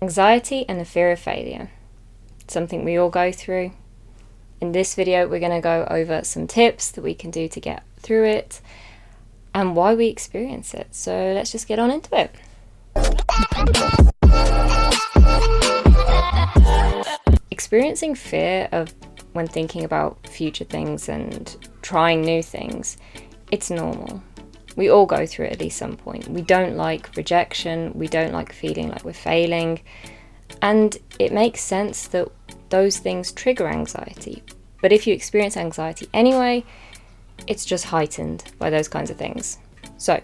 Anxiety and the fear of failure. Something we all go through. In this video, we're going to go over some tips that we can do to get through it and why we experience it. So let's just get on into it. Experiencing fear of when thinking about future things and trying new things, it's normal. We all go through it at least some point. We don't like rejection, we don't like feeling like we're failing, and it makes sense that those things trigger anxiety. But if you experience anxiety anyway, it's just heightened by those kinds of things. So,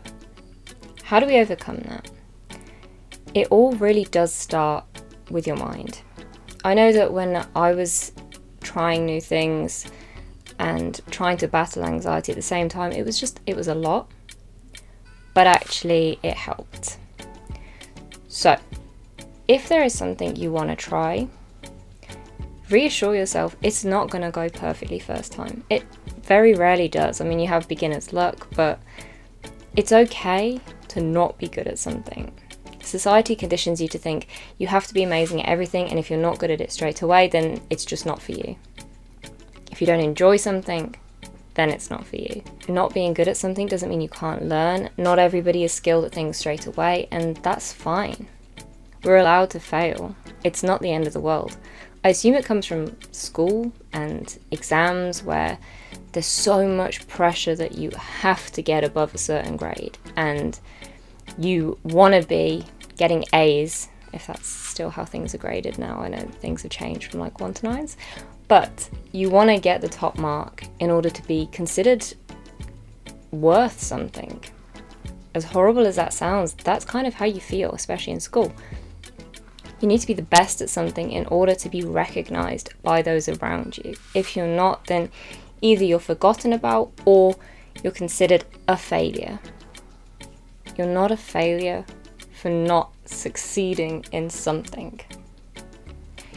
how do we overcome that? It all really does start with your mind. I know that when I was trying new things and trying to battle anxiety at the same time, it was a lot, but actually it helped. So, if there is something you want to try, reassure yourself it's not going to go perfectly first time. It very rarely does. I mean, you have beginner's luck, but it's okay to not be good at something. Society conditions you to think you have to be amazing at everything, and if you're not good at it straight away, then it's just not for you. If you don't enjoy something, then it's not for you. Not being good at something doesn't mean you can't learn. Not everybody is skilled at things straight away, and that's fine. We're allowed to fail. It's not the end of the world. I assume it comes from school and exams where there's so much pressure that you have to get above a certain grade, and you want to be getting A's, if that's still how things are graded now. I know things have changed from like 1 to 9s, but you want to get the top mark in order to be considered worth something. As horrible as that sounds, that's kind of how you feel, especially in school. You need to be the best at something in order to be recognized by those around you. If you're not, then either you're forgotten about or you're considered a failure. You're not a failure for not succeeding in something.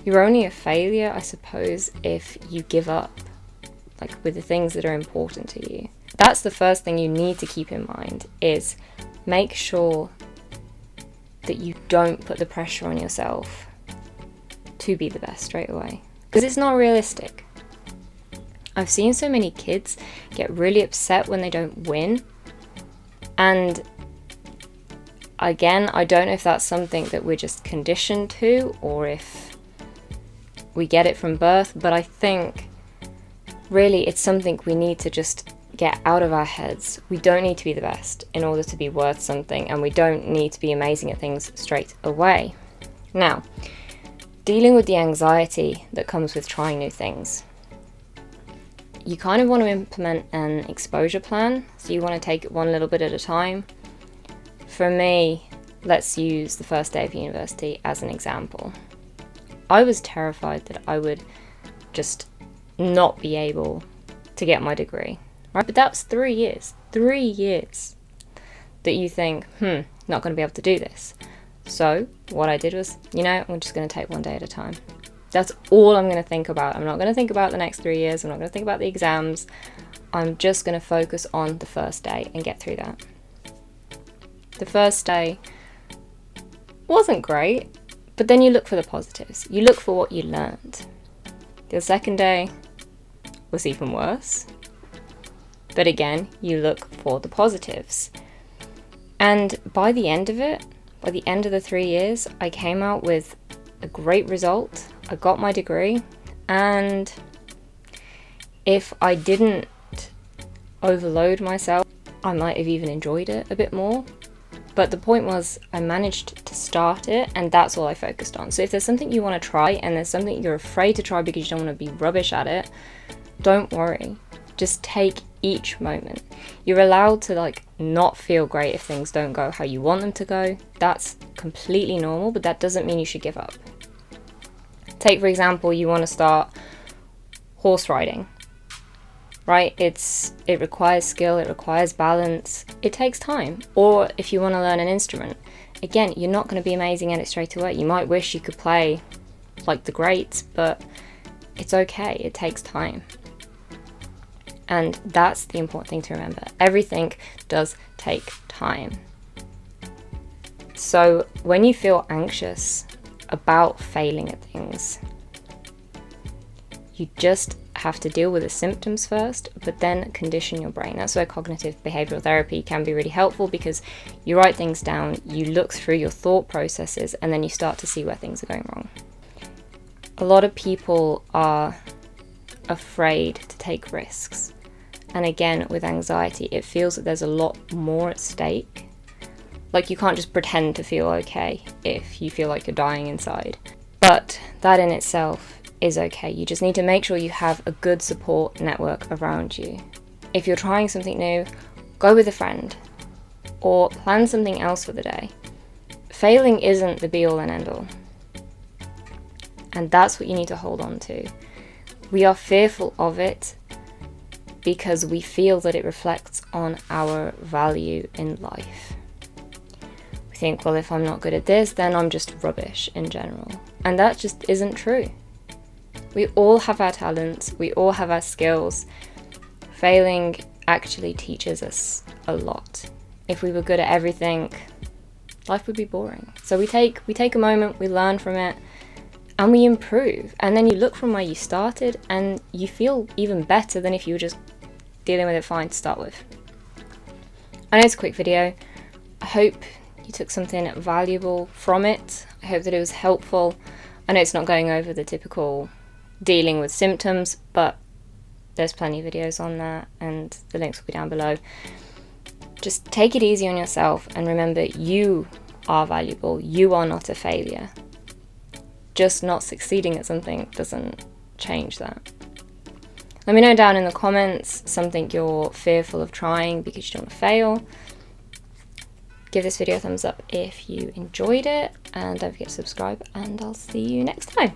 You're only a failure, I suppose, if you give up, like with the things that are important to you. That's the first thing you need to keep in mind, is make sure that you don't put the pressure on yourself to be the best straight away, because it's not realistic. I've seen so many kids get really upset when they don't win, and again, I don't know if that's something that we're just conditioned to or if we get it from birth, but I think really it's something we need to just get out of our heads. We don't need to be the best in order to be worth something, and we don't need to be amazing at things straight away. Now, dealing with the anxiety that comes with trying new things. You kind of want to implement an exposure plan, so you want to take it one little bit at a time. For me, let's use the first day of university as an example. I was terrified that I would just not be able to get my degree, right? But that's 3 years. 3 years that you think, not going to be able to do this. So what I did was, I'm just going to take one day at a time. That's all I'm going to think about. I'm not going to think about the next 3 years. I'm not going to think about the exams. I'm just going to focus on the first day and get through that. The first day wasn't great, but then you look for the positives. You look for what you learned. The second day was even worse, but again, you look for the positives. And by the end of it, by the end of the 3 years, I came out with a great result. I got my degree, and if I didn't overload myself, I might have even enjoyed it a bit more. But the point was, I managed to start it, and that's all I focused on. So if there's something you want to try and there's something you're afraid to try because you don't want to be rubbish at it, don't worry. Just take each moment. You're allowed to not feel great if things don't go how you want them to go. That's completely normal, but that doesn't mean you should give up. Take, for example, you want to start horse riding, right? It requires skill, it requires balance, it takes time. Or if you want to learn an instrument, again, you're not going to be amazing at it straight away. You might wish you could play like the greats, but it's okay, it takes time. And that's the important thing to remember. Everything does take time. So when you feel anxious about failing at things. You just have to deal with the symptoms first, but then condition your brain. That's where cognitive behavioral therapy can be really helpful, because you write things down, you look through your thought processes, and then you start to see where things are going wrong. A lot of people are afraid to take risks. And again, with anxiety, it feels that there's a lot more at stake. Like, you can't just pretend to feel okay if you feel like you're dying inside. But that in itself is okay. You just need to make sure you have a good support network around you. If you're trying something new, go with a friend or plan something else for the day. Failing isn't the be all and end all. And that's what you need to hold on to. We are fearful of it because we feel that it reflects on our value in life. We think, well, if I'm not good at this, then I'm just rubbish in general. And that just isn't true. We all have our talents, we all have our skills. Failing actually teaches us a lot. If we were good at everything, life would be boring. So we take a moment, we learn from it, and we improve. And then you look from where you started and you feel even better than if you were just dealing with it fine to start with. I know it's a quick video. I hope you took something valuable from it. I hope that it was helpful. I know it's not going over the typical dealing with symptoms, but there's plenty of videos on that, and the links will be down below. Just take it easy on yourself and remember, you are valuable. You are not a failure. Just not succeeding at something doesn't change that. Let me know down in the comments something you're fearful of trying because you don't want to fail. Give this video a thumbs up if you enjoyed it, and don't forget to subscribe, and I'll see you next time.